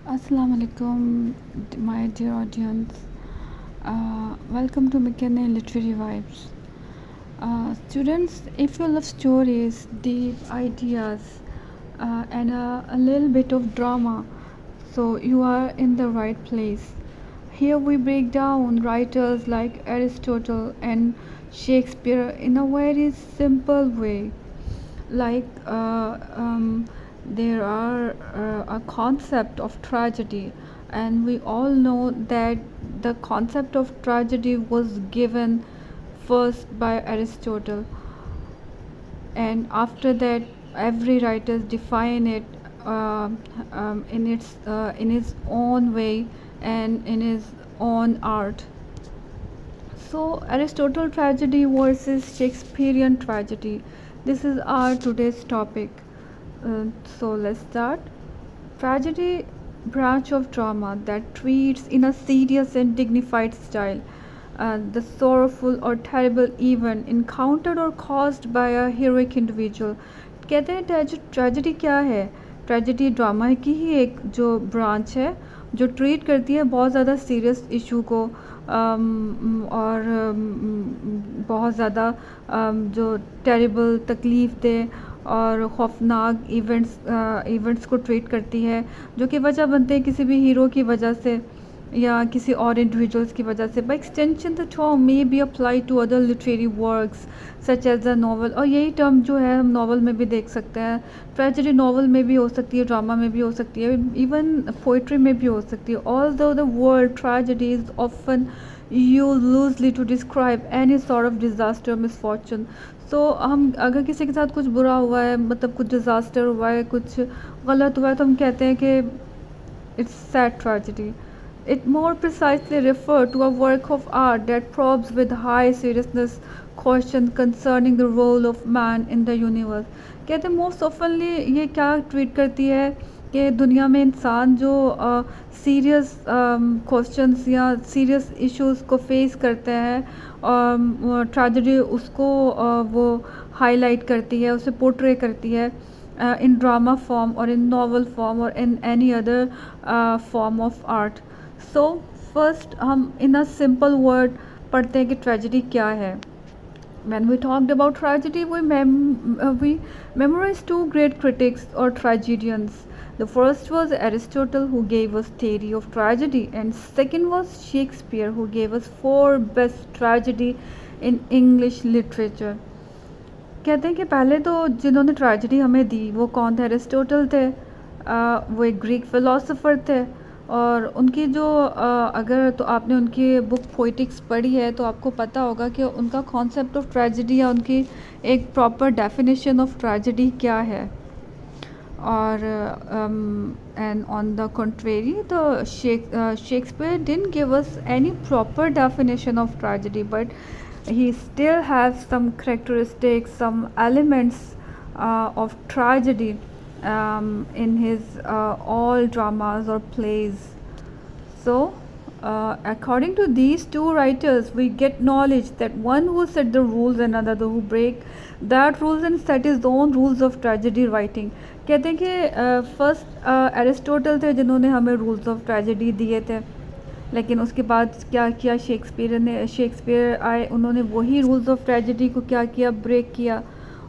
Assalamu alaikum, my dear audience. Welcome to McKinney Literary Vibes. Students, if you love stories, deep ideas, and a little bit of drama, so you are in the right place. Here we break down writers like Aristotle and Shakespeare in a very simple way, like there are a concept of tragedy, and we all know that the concept of tragedy was given first by Aristotle, and after that every writer define it in his own way and in his own art. So, Aristotle tragedy versus Shakespearean tragedy. This is our today's topic. So, let's start. Tragedy, branch of drama that treats in a serious and dignified style the sorrowful or terrible event encountered or caused by a heroic individual. कहते हैं tragedy क्या है? Tragedy drama की ही एक जो branch है जो treat करती है बहुत ज़्यादा सीरियस इशू को, और बहुत ज़्यादा जो टेरिबल तकलीफ़ दे और खौफनाक इवेंट्स को ट्रीट करती है, जो कि वजह बनते हैं किसी भी हीरो की वजह से या किसी और इंडिविजुअल्स की वजह से. By extension the term may be apply to other literary works such as the novel, और यही टर्म जो है हम नॉवल में भी देख सकते हैं. ट्रेजेडी नॉवल में भी हो सकती है, ड्रामा में भी हो सकती है, इवन पोइट्री में भी हो सकती है. Although the word tragedy is often used loosely to describe any sort of disaster misfortune. So हम अगर किसी के साथ कुछ बुरा हुआ है, मतलब कुछ डिज़ास्टर हुआ है, कुछ गलत हुआ है, तो हम कहते हैं कि it's sad tragedy. It more precisely refers to a work of art that probes with high seriousness questions concerning the role of man in the universe. कहते हैं मोस्ट ऑफनली ये क्या ट्रीट करती है कि दुनिया में इंसान जो सीरियस क्वेश्चंस या सीरियस इश्यूज को फेस करते हैं, ट्रेजेडी उसको वो हाईलाइट करती है, उसे पोर्ट्रे करती है in drama form or in novel form or in any other form of art. So first हम इन अ सिंपल वर्ड पढ़ते हैं कि ट्रेजेडी क्या है. When we talked about tragedy, we memorized two great critics or tragedians. The first was Aristotle, who gave us theory of tragedy, and second was Shakespeare, who gave us four best tragedy in English literature. कहते हैं कि पहले तो जिन्होंने tragedy हमें दी वो कौन थे? एरिस्टोटल थे. वो एक ग्रीक फ़िलासफ़र थे, और उनकी जो अगर तो आपने उनकी बुक पोइटिक्स पढ़ी है तो आपको पता होगा कि उनका कॉन्सेप्ट ऑफ ट्रेजेडी या उनकी एक प्रॉपर डेफिनेशन ऑफ ट्रेजेडी क्या है. और and on the contrary the Shakespeare didn't give us any proper definition of tragedy, but he still has some characteristics, some elements of tragedy in his all dramas or plays. So according to these two writers we get knowledge that one who set the rules and another who break that rules and set his own rules of tragedy writing. कहते हैं कि first Aristotle थे जिन्होंने हमें rules of tragedy दिए थे, लेकिन उसके बाद क्या किया शेक्सपियर आए, उन्होंने वही रूल्स ऑफ ट्रेजेडी को क्या किया, ब्रेक किया,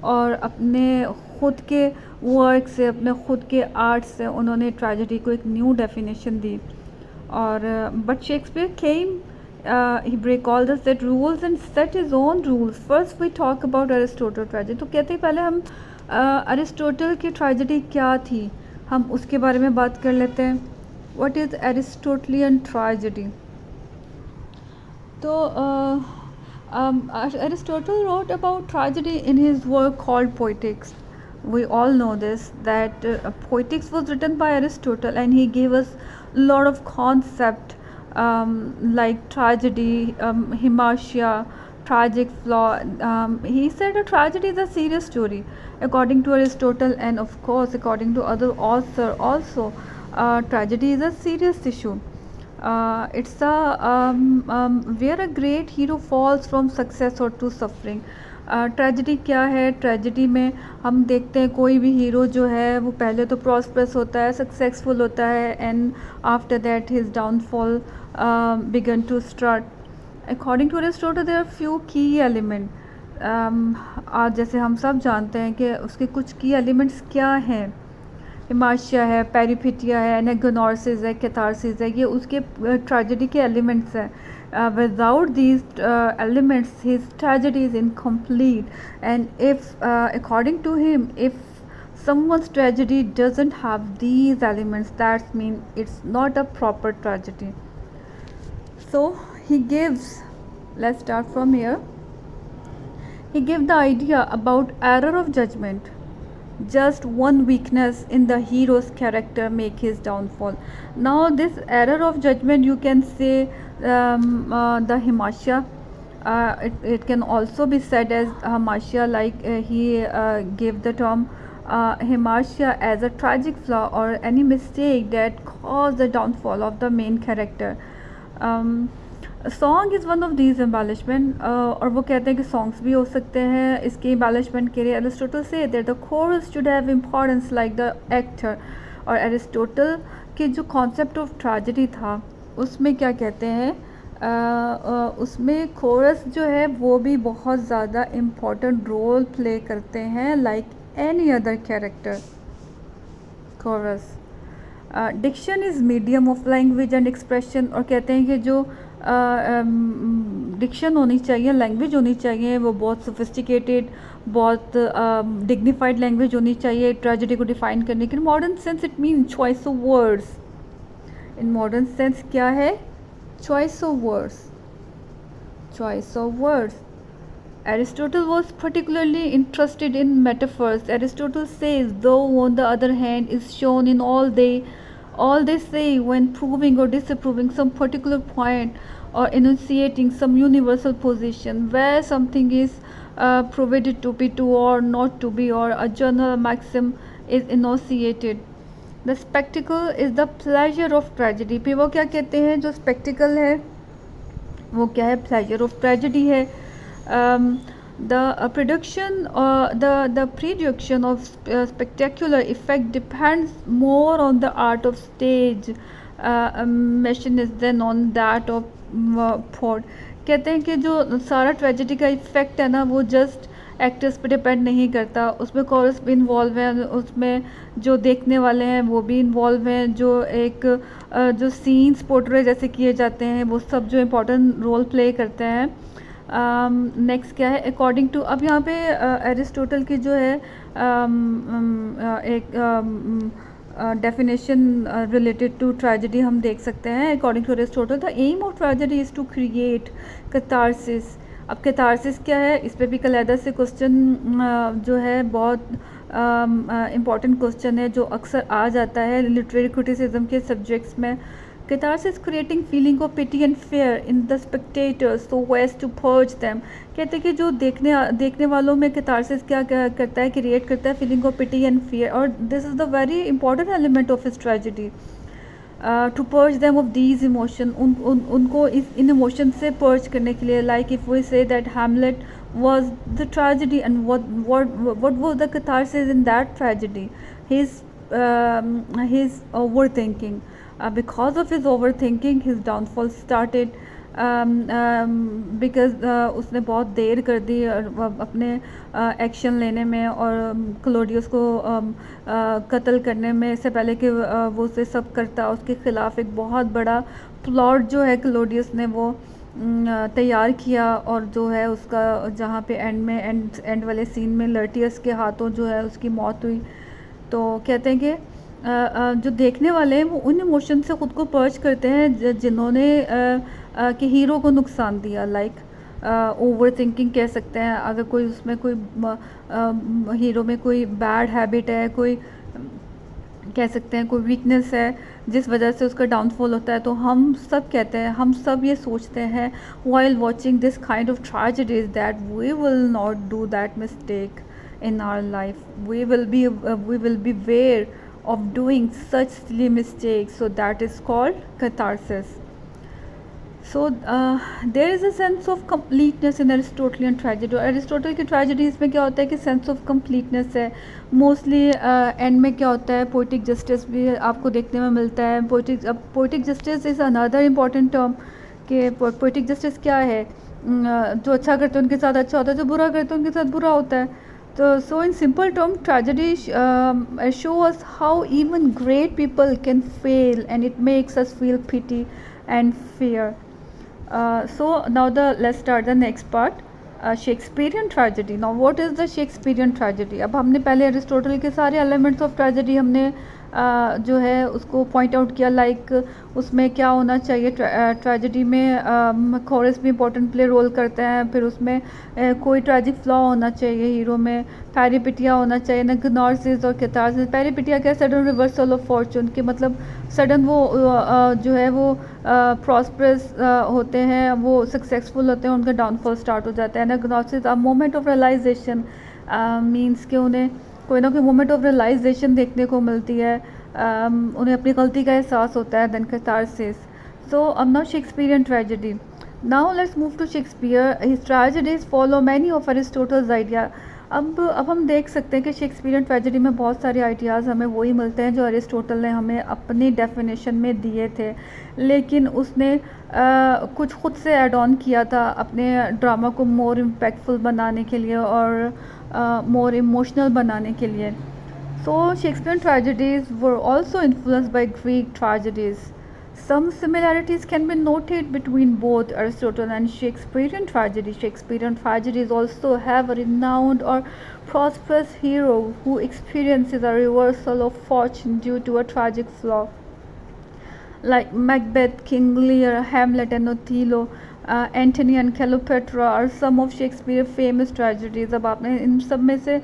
और अपने ख़ुद के वर्क से, अपने ख़ुद के आर्ट से उन्होंने ट्रेजेडी को एक न्यू डेफिनेशन दी. और but Shakespeare came he break all the set rules and set his own rules. First we talk about Aristotle tragedy. तो कहते हैं पहले हम एरिस्टोटल की ट्रेजेडी क्या थी हम उसके बारे में बात कर लेते हैं. What is Aristotelian tragedy? So Aristotle wrote about tragedy in his work called Poetics. We all know this, that Poetics was written by Aristotle, and he gave us a lot of concept like tragedy, hamartia, tragic flaw. He said a tragedy is a serious story according to Aristotle, and of course according to other author also. Tragedy is a serious issue. It's a where a great hero falls from success or to suffering. Tragedy क्या है? Tragedy में हम देखते हैं कोई भी hero जो है वो पहले तो प्रॉस्परस होता है, सक्सेसफुल होता है, and after that his downfall began to start. According to Aristotle there are few key element. आज जैसे हम सब जानते हैं कि उसके कुछ की एलिमेंट्स क्या हैं. हिमाशिया है, पेरिफिटिया है, एनेगोनॉर्सिस है, कैथारसिस है, ये उसके ट्रेजेडी के एलिमेंट्स हैं. Without these elements, his tragedy is incomplete. And if, according to him, if someone's tragedy doesn't have these elements, that means it's not a proper tragedy. So he gives, let's start from here. He gave the idea about error of judgment. Just one weakness in the hero's character make his downfall. Now this error of judgment, you can say the Himasya. It can also be said as Himasya, like he gave the term Himasya as a tragic flaw or any mistake that caused the downfall of the main character. Song is one of these embellishment. और वो कहते हैं कि songs भी हो सकते हैं इसके एम्बेलिशमेंट के लिए. Aristotle say that the coarse should have importance like the actor. और एरिस्टोटल के जो कॉन्सेप्ट ऑफ ट्रेजेडी था उसमें क्या कहते हैं, उसमें कोरस जो है वो भी बहुत ज़्यादा इम्पोर्टेंट रोल प्ले करते हैं like any other character. Chorus diction is medium of language and expression. और कहते हैं कि जो डिक्शन होनी चाहिए, लैंग्वेज होनी चाहिए, वो बहुत सोफिस्टिकेटेड, बहुत डिग्निफाइड लैंग्वेज होनी चाहिए ट्रेजेडी को डिफ़ाइन करने के लिए. Modern sense it mean choice of words. In modern sense क्या है? Choice of words. Choice of words. Aristotle was particularly interested in metaphors. Aristotle says, though on the other hand is shown in all they say when proving or disapproving some particular point or enunciating some universal position, where something is proved to be true or not to be, or a general maxim is enunciated. The spectacle is the pleasure of tragedy. फिर वो क्या कहते हैं, जो spectacle है वो क्या है? pleasure of tragedy है. The production or the production of spectacular effect depends more on the art of stage machinist than on that of thought. कहते हैं कि जो सारा ट्रेजेडी का इफ़ेक्ट है ना वो जस्ट एक्टर्स पे डिपेंड नहीं करता, उसमें कोरस भी इन्वॉल्व है, उसमें जो देखने वाले हैं वो भी इन्वॉल्व हैं, जो एक जो सीन्स पोर्ट्रे जैसे किए जाते हैं वो सब जो इम्पोर्टेंट रोल प्ले करते हैं. नेक्स्ट क्या है? अकॉर्डिंग टू, अब यहाँ पे एरिस्टोटल की जो है एक डेफिनेशन रिलेटेड टू ट्रेजेडी हम देख सकते हैं. According to Aristotle the aim of tragedy is to create catharsis. अब कैथारसिस क्या है? इस पर भी कलैदा से क्वेश्चन जो है बहुत इम्पॉर्टेंट क्वेश्चन है जो अक्सर आ जाता है लिटरेरी क्रिटिसिज्म के सब्जेक्ट्स में. Catharsis creating feeling of pity and fear in the spectators so as to purge them. कहते हैं कि जो देखने वालों में catharsis क्या करता है, क्रिएट करता है feeling of pity and fear, और this is the very important element of his tragedy. To purge them of these emotion, उनको इन emotion से purge करने के लिए. Like if we say that Hamlet was the tragedy, and what was the catharsis in that tragedy? His overthinking. Because of his overthinking, his downfall started. Because उसने बहुत देर कर दी अपने action लेने में और क्लोडियस को कत्ल करने में. इससे पहले कि वो उसे सब करता, उसके ख़िलाफ़ एक बहुत बड़ा प्लॉट जो है क्लोडियस ने वो तैयार किया, और जो है उसका जहाँ पे एंड वाले सीन में लर्टियस के हाथों जो है उसकी मौत हुई. तो कहते हैं कि जो देखने वाले हैं वो उन इमोशन से ख़ुद को पर्च करते हैं जिन्होंने कि हीरो को नुकसान दिया. लाइक ओवर थिंकिंग कह सकते हैं. अगर कोई उसमें कोई हीरो में कोई बैड हैबिट है, कोई कह सकते हैं कोई वीकनेस है जिस वजह से उसका डाउनफॉल होता है, तो हम सब कहते हैं, हम सब ये सोचते हैं while watching this kind of tragedies that we will not do that mistake in our life. We will be aware of doing such silly mistakes. So that is called catharsis. So there is a sense of completeness in Aristotelian tragedy. और Aristotle की tragedies में क्या होता है कि sense of completeness है mostly. End में क्या होता है, पोइटिक जस्टिस भी आपको देखने में मिलता है। Poetic justice is another important term कि पोइटिक जस्टिस क्या है। जो अच्छा करते हैं उनके साथ अच्छा होता है, जो बुरा करते हैं उनके साथ बुरा होता है। तो so in simple term tragedy show us how even great people can fail and it makes us feel pity and fear. So now let's start the next part. Shakespearean tragedy. Now what is the Shakespearean tragedy? अब हमने पहले Aristotle के सारे elements of tragedy हमने जो है उसको point out किया। लाइक उसमें क्या होना चाहिए, ट्रेजेडी में कोरस भी इंपॉर्टेंट प्ले रोल करते हैं। फिर उसमें कोई ट्रेजिक फ्लॉ होना चाहिए हीरो में, पैरिपिटिया होना चाहिए, ना गनार्सिस और कैथारसिस। पैरिपिटिया क्या, सडन रिवर्सल ऑफ फॉर्चून, कि मतलब सडन वो जो है वो प्रॉस्परस होते हैं, वो सक्सेसफुल होते हैं, उनका डाउनफॉल स्टार्ट हो जाता है। Anagnorisis a moment of realisation, means कि उन्हें कोई ना कोई मोमेंट ऑफ रियलाइजेशन देखने को मिलती है, उन्हें अपनी गलती का एहसास होता है। Then catharsis. सो अब now Shakespearean tragedy. Now let's move to Shakespeare. His tragedies follow many of Aristotle's idea. अब हम देख सकते हैं कि शेक्सपियरियन ट्रेजेडी में बहुत सारे आइडियाज़ हमें वही मिलते हैं जो अरिस्टोटल ने हमें अपनी डेफिनेशन में दिए थे, लेकिन उसने कुछ खुद से ऐड ऑन किया था अपने ड्रामा को मोर इम्पैक्टफुल बनाने के लिए और मोर इमोशनल बनाने के लिए। So Shakespearean tragedies were also influenced by Greek tragedies. Some similarities can be noted between both Aristotle and Shakespearean tragedy. Shakespearean tragedies also have a renowned or prosperous hero who experiences a reversal of fortune due to a tragic flaw. Like Macbeth, King Lear, Hamlet and Othello, Antony and Cleopatra are some of Shakespeare's famous tragedies. अब आपने इन सब में से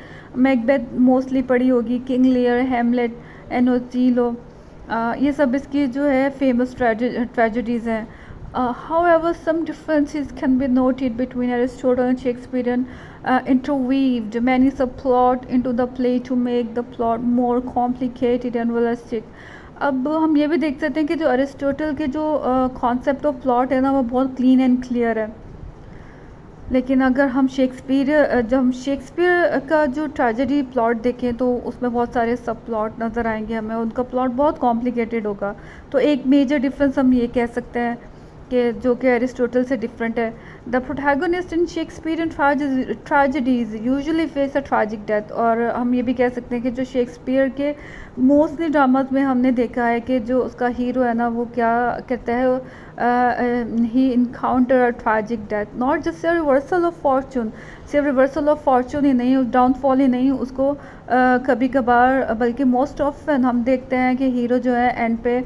Macbeth mostly पढ़ी होगी, King Lear, Hamlet and Othello, ये सब इसकी जो है फेमस ट्रेजेडीज़ हैं. However, some differences can be noted between Aristotle and Shakespearean interweaved many subplot into the play to make the plot more complicated and realistic. अब हम ये भी देख सकते हैं कि जो अरिस्टोटल के जो कॉन्सेप्ट ऑफ प्लॉट है ना, वो बहुत क्लीन एंड क्लियर है. लेकिन अगर हम शेक्सपियर का जो ट्रेजेडी प्लॉट देखें तो उसमें बहुत सारे सब प्लॉट नज़र आएंगे हमें, उनका प्लॉट बहुत कॉम्प्लिकेटेड होगा. तो एक मेजर डिफरेंस हम ये कह सकते हैं कि जो कि एरिस्टोटल से डिफरेंट है. The protagonist in Shakespearean tragedies usually face a tragic death. और हम ये भी कह सकते हैं कि जो शेक्सपियर के मोस्टली ड्रामाज में हमने देखा है कि जो उसका हीरो है ना, वो क्या कहता है, he encounter a tragic death. Not just reversal of fortune, सिर्फ रिवर्सल ऑफ फॉर्चून ही नहीं, डाउनफॉल ही नहीं, उसको कभी कभार बल्कि मोस्ट ऑफन हम देखते हैं कि हीरो जो है एंड पे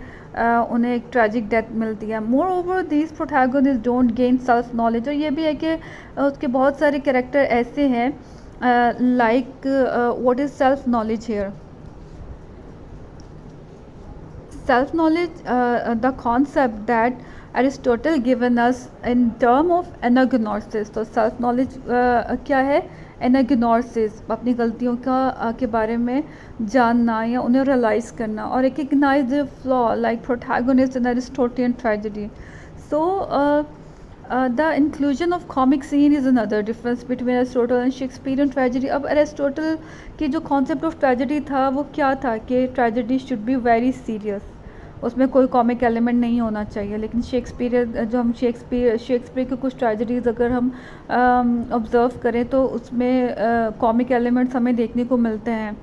उन्हें एक ट्रैजिक डेथ मिलती है. More over these protagonist don't gain self knowledge. और ये भी है कि उसके बहुत सारे कैरेक्टर ऐसे हैं like what is self knowledge here. Self knowledge, the concept that Aristotle given us in term of anagnosis. तो self knowledge क्या है, anagnosis, अपनी गलतियों का के बारे में जानना या उन्हें रियलाइज़ करना. और recognize the flaw like protagonist in Aristotelian tragedy. So the inclusion of comic scene is another difference between Aristotle and Shakespearean tragedy. अब Aristotle की जो concept of tragedy था वो क्या था कि tragedy should be very serious, उसमें कोई कॉमिक एलिमेंट नहीं होना चाहिए. लेकिन शेक्सपियर के कुछ ट्रेजेडीज़ अगर हम ऑब्ज़र्व करें तो उसमें कॉमिक एलिमेंट्स हमें देखने को मिलते हैं.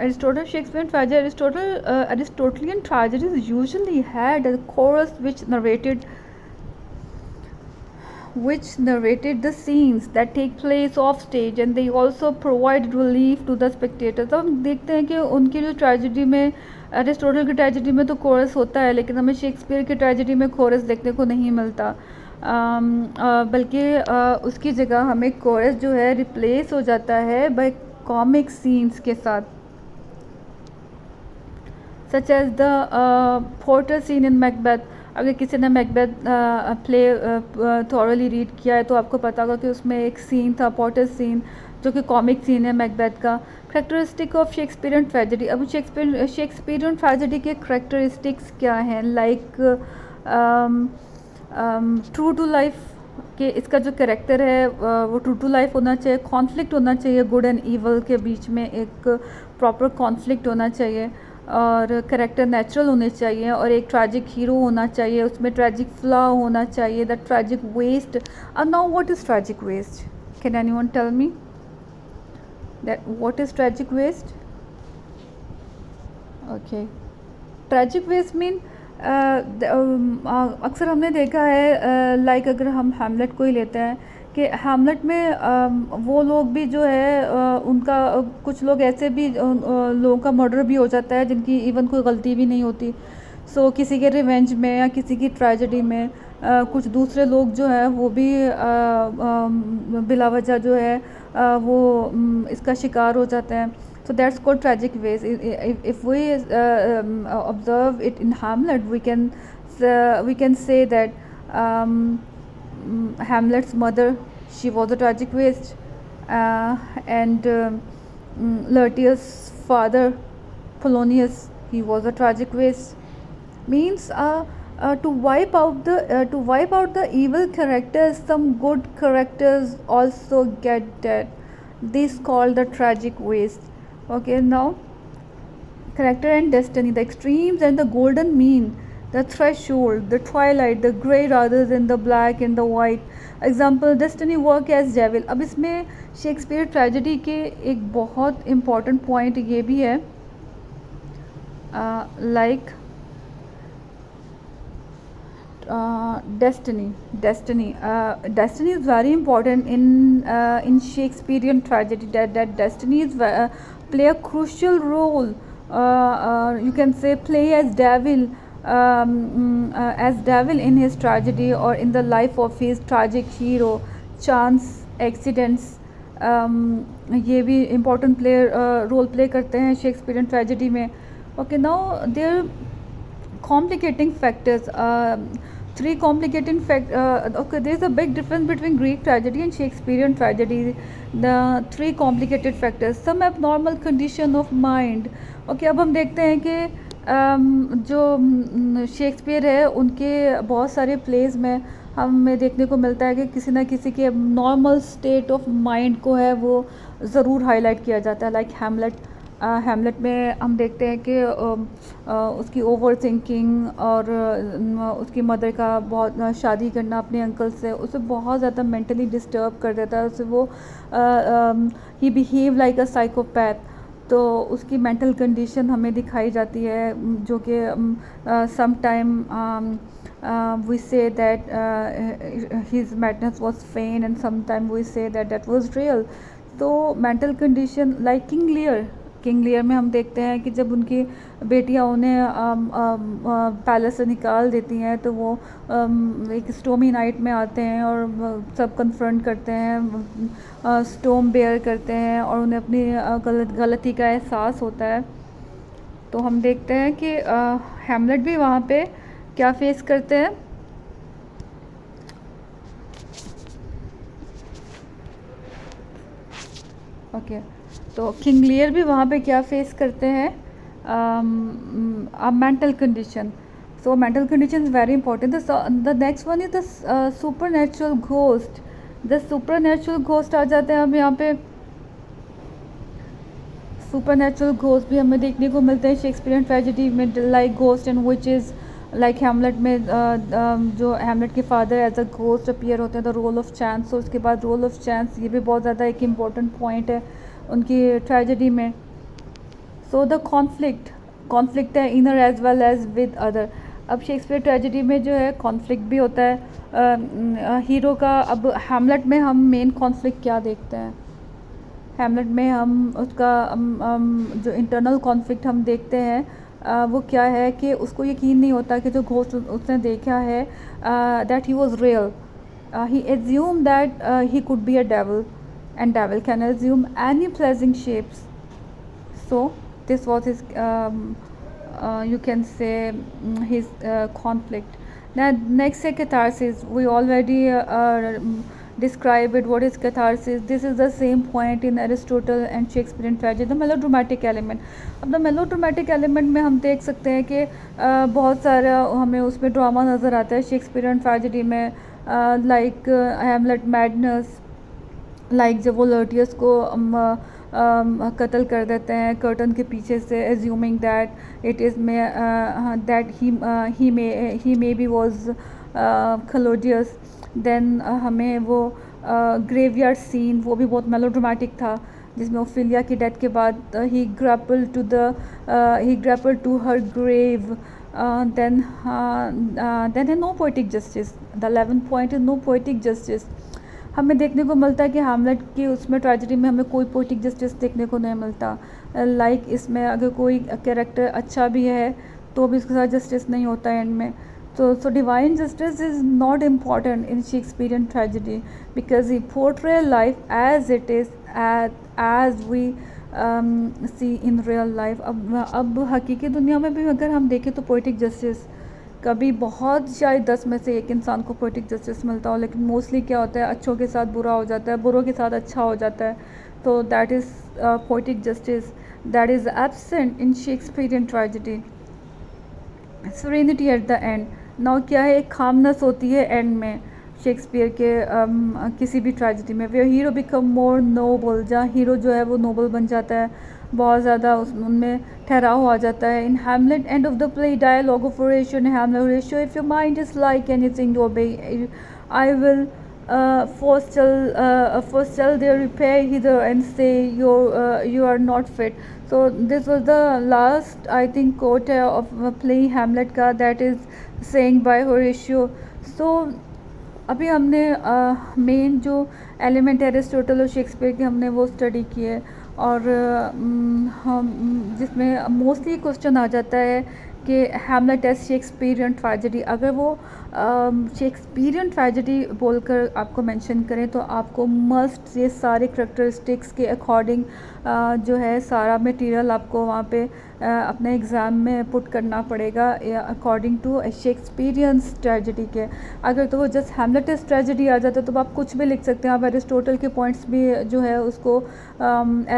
Aristotle Shakespearean tragedy. Aristotelian tragedies usually had a chorus which narrated the scenes that take place off stage and they also provide relief to the spectators. तो हम देखते हैं कि उनकी जो ट्रेजेडी में, एरिस्टोटल की ट्रेजेडी में तो कोरस होता है, लेकिन हमें शेक्सपियर की ट्रेजेडी में कोरस देखने को नहीं मिलता. बल्कि उसकी जगह हमें कोरस जो है रिप्लेस हो जाता है बाय कॉमिक सीन्स के साथ, such as the porter scene in Macbeth. अगर किसी ने मैकबेथ प्ले थॉरली रीड किया है तो आपको पता होगा कि उसमें एक सीन था, पोर्टर सीन, जो कि कॉमिक सीन है मैकबेथ का. Characteristic of Shakespearean tragedy. अब शेक्सपियरियन ट्रेजेडी के करेक्टरिस्टिक्स क्या हैं, लाइक ट्रू टू लाइफ कि इसका जो कैरेक्टर है वो ट्रू टू लाइफ होना चाहिए, कॉन्फ्लिक्ट होना चाहिए गुड एंड ईवल के बीच में, एक प्रॉपर कॉन्फ्लिक्ट होना चाहिए, और कैरेक्टर नेचुरल होने चाहिए, और एक ट्रैजिक हीरो होना चाहिए, उसमें ट्रैजिक फ्लॉ होना चाहिए, the tragic waste. Now what is tragic waste? Can anyone tell me that what is tragic waste? Okay, tragic waste mean अक्सर हमने देखा है, लाइक अगर हम हैमलेट को ही लेते हैं कि हैमलेट में वो लोग भी जो है उनका कुछ लोग ऐसे भी लोगों का मर्डर भी हो जाता है जिनकी इवन कोई गलती भी नहीं होती. सो किसी के रिवेंज में या किसी की ट्रेजेडी में कुछ दूसरे लोग जो है वो भी बिला वजह जो है वो इसका शिकार हो जाते हैं. So that's called tragic ways. If we observe it in Hamlet, we can say that Hamlet's mother, she was a tragic waste, and Laertius' father, Polonius, he was a tragic waste. Means to wipe out the evil characters, some good characters also get dead. This called the tragic waste. Okay, now character and destiny, the extremes and the golden mean, the threshold, the twilight, the gray rather than the black and the white. Example, destiny work as devil. अब इसमें Shakespeare tragedy के एक बहुत important point ये भी है, like destiny is very important in Shakespearean tragedy. That destiny is play a crucial role, you can say play as devil, in his tragedy or in the life of his tragic hero. Chance, accidents, ये भी important role play करते हैं Shakespearean tragedy में. Okay, now there complicating factors, three complicating okay, there is a big difference between Greek tragedy and Shakespearean tragedy. The three complicated factors, some abnormal condition of mind. Okay, अब हम देखते हैं कि जो Shakespeare है उनके बहुत सारे प्लेज में हमें देखने को मिलता है कि किसी ना किसी के नॉर्मल स्टेट ऑफ माइंड को है वो ज़रूर हाईलाइट किया जाता है. लाइक हैमलेट में हम देखते हैं कि उसकी ओवर थिंकिंग और उसकी मदर का बहुत शादी करना अपने अंकल से उसे बहुत ज़्यादा मेंटली डिस्टर्ब कर देता है. उसे वो ही बिहेव लाइक अ साइकोपैथ. तो उसकी मेंटल कंडीशन हमें दिखाई जाती है जो कि some time we say that his madness was feigned and sometime we say that was real. तो mental condition like King Lear में हम देखते हैं कि जब उनकी बेटियां उन्हें पैलेस से निकाल देती हैं तो वो एक स्टोमी नाइट में आते हैं और सब कन्फ्रंट करते हैं, स्टोम बेयर करते हैं और उन्हें अपनी गलती का एहसास होता है. तो हम देखते हैं कि हैमलेट भी वहाँ पे क्या फेस करते हैं. ओके, तो किंग लियर भी वहाँ पे क्या फेस करते हैं, mental condition. So mental condition is very important. The next one is the supernatural ghost. The supernatural ghost आ जाते हैं अब यहाँ पे. सुपर नेचुरल घोस्ट भी हमें देखने को मिलते हैं शेक्सपियरियन ट्रेजेडी में, like ghost and witches. Like Hamlet में जो हैमलेट के father as a ghost appear होते हैं, द रोल ऑफ चांस. तो उसके बाद रोल ऑफ चांस ये भी बहुत ज़्यादा एक इम्पॉर्टेंट पॉइंट है उनकी ट्रेजेडी में. सो द कॉन्फ्लिक्ट है inner as well as with other. अब शेक्सपियर ट्रेजेडी में जो है कॉन्फ्लिक्ट भी होता है हीरो का. अब हैमलेट में हम मेन कॉन्फ्लिक्ट क्या देखते हैं, हैमलेट में हम उसका जो इंटरनल कॉन्फ्लिक्ट हम देखते हैं वो क्या है कि उसको यकीन नहीं होता कि जो घोस्ट उसने देखा है that he was real. He assume that he could be a devil and devil can assume any pleasing shapes. So this was his you can say his conflict. Now next है catharsis. We already describe it, what is catharsis. This is the same point in Aristotle and Shakespearean tragedy. The melodramatic element. अब the melodramatic element में हम देख सकते हैं कि बहुत सारा हमें उसमें ड्रामा नज़र आता है शेक्सपियरियन ट्रेजेडी में, लाइक हैमलेट मैडनेस, लाइक जब वो लर्टियस को कत्ल कर देते हैं कर्टन के पीछे से, assuming that it is may that he may be was Claudius. Then हमें वो ग्रेवयार्ड सीन, वो भी बहुत मेलोड्रामेटिक था, जिसमें ओफिलिया की डेथ के बाद he grapple to her grave. Then है no poetic justice. The 11th point is no poetic justice. हमें देखने को मिलता है कि हैमलेट की उसमें ट्रेजेडी में हमें कोई पोएटिक जस्टिस देखने को नहीं मिलता. लाइक इसमें अगर कोई कैरेक्टर अच्छा भी है तो भी उसके साथ जस्टिस नहीं होता है एंड में. So divine justice is not important in Shakespearean tragedy because he portray life as it is, as we see in real life. अब हकीकी दुनिया में भी अगर हम देखें तो पोएटिक जस्टिस कभी बहुत शायद 10 में से एक इंसान को पोएटिक जस्टिस मिलता हो, लेकिन मोस्टली क्या होता है, अच्छों के साथ बुरा हो जाता है, बुरों के साथ अच्छा हो जाता है. तो that is poetic justice that is absent in Shakespearean tragedy. Serenity at the end. Now क्या है, एक खामनेस होती है एंड में शेक्सपियर के किसी भी ट्रेजेडी में, where hero become more noble, जहाँ हीरो जो है वो नोबल बन जाता है, बहुत ज़्यादा उनमें ठहराव आ जाता है. In Hamlet end of the play dialogue of Horatio in Hamlet. Horatio, if your mind is like anything to obey, I will forestall their repair hither and say you are not fit. So this was the last, I think, quote of play Hamlet का, that is saying by Horatio. So अभी हमने main जो element Aristotle और Shakespeare के हमने वो study किए, और हम जिसमें मोस्टली क्वेश्चन आ जाता है कि हैमलेट एज शेक्सपियरियन ट्रेजेडी. अगर वो शेक्सपियरियन ट्रेजेडी बोलकर आपको मेंशन करें तो आपको मस्ट ये सारे करैक्टरिस्टिक्स के अकॉर्डिंग जो है सारा मटेरियल आपको वहाँ पे अपने एग्ज़ाम में पुट करना पड़ेगा अकॉर्डिंग टू शेक्सपियरियन ट्रेजेडी के. अगर तो वो जस्ट हैमलेट एज ट्रेजेडी आ जाता है तो आप कुछ भी लिख सकते हैं, आप एरिस्टोटल के पॉइंट्स भी जो है उसको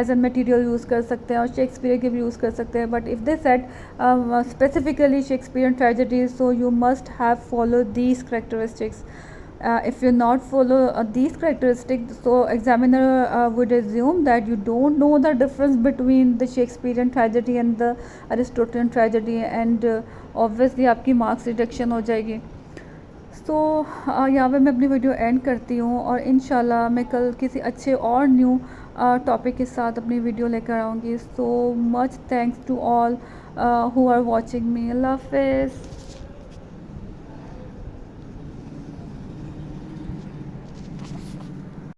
एज एन मटेरियल यूज़ कर सकते हैं और शेक्सपियर के भी यूज़ कर सकते हैं. But if they set specifically Shakespearean tragedies, so you must have followed these characteristics. If you not follow these characteristics, so examiner would assume that you don't know the difference between the Shakespearean tragedy and the Aristotelian tragedy, and obviously आपकी marks reduction हो जाएगी. तो यहाँ पे मैं अपनी video and करती हूँ, और इंशाल्लाह मैं कल किसी अच्छे और न्यू टॉपिक के साथ अपनी वीडियो लेकर आऊँगी. So much thanks to all who are watching me. Allah Hafiz.